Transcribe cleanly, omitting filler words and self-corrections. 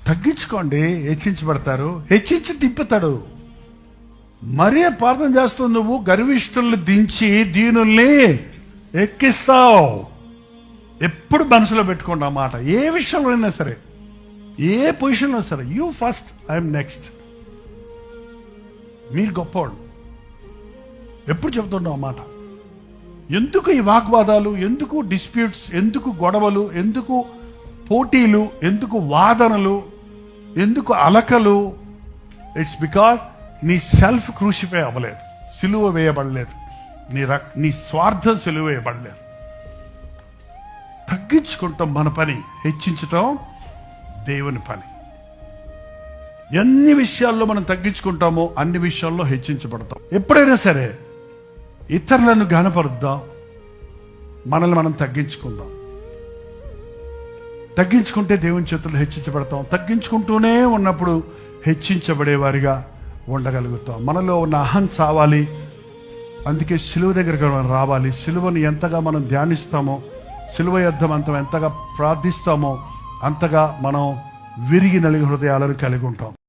తగ్గించుకోండి, హెచ్చించబడతారు. హెచ్చించి తిప్పుతాడు. మరీ ప్రార్థన చేస్తావు, నువ్వు గర్విష్ఠుల్ని దించి దీనుల్ని ఎక్కిస్తావు. ఎప్పుడు మనసులో పెట్టుకోండి ఆ మాట. ఏ విషయంలో అయినా సరే, ఏ పొజిషన్లో సరే, యూ ఫస్ట్, ఐఎమ్ నెక్స్ట్. మీరు గొప్పవాడు. ఎప్పుడు చెబుతున్నావు ఆ మాట. ఎందుకు ఈ వాగ్వాదాలు, ఎందుకు డిస్ప్యూట్స్, ఎందుకు గొడవలు, ఎందుకు పోటీలు, ఎందుకు వాదనలు, ఎందుకు అలకలు? ఇట్స్ బికాస్ నీ సెల్ఫ్ క్రూసిఫై అవ్వలేదు, సిలువ వేయబడలేదు, నీ స్వార్థం సిలువ వేయబడలేదు. తగ్గించుకుంటాం మన పని, హెచ్చించటం దేవుని పని. ఎన్ని విషయాల్లో మనం తగ్గించుకుంటామో అన్ని విషయాల్లో హెచ్చించబడతాం. ఎప్పుడైనా సరే ఇతరులను ఘనపరుద్దాం, మనల్ని మనం తగ్గించుకుందాం. తగ్గించుకుంటే దేవుని చేతుల్లో హెచ్చించబడతాం. తగ్గించుకుంటూనే ఉన్నప్పుడు హెచ్చించబడేవారిగా ఉండగలుగుతాం. మనలో ఉన్న అహం చావాలి. అందుకే సిలువ దగ్గరకు మనం రావాలి. సిలువను ఎంతగా మనం ధ్యానిస్తామో, సిలువ యుద్ధం ఎంతగా ప్రార్థిస్తామో అంతగా మనం విరిగి నలిగి హృదయాలను కలిగి ఉంటాం.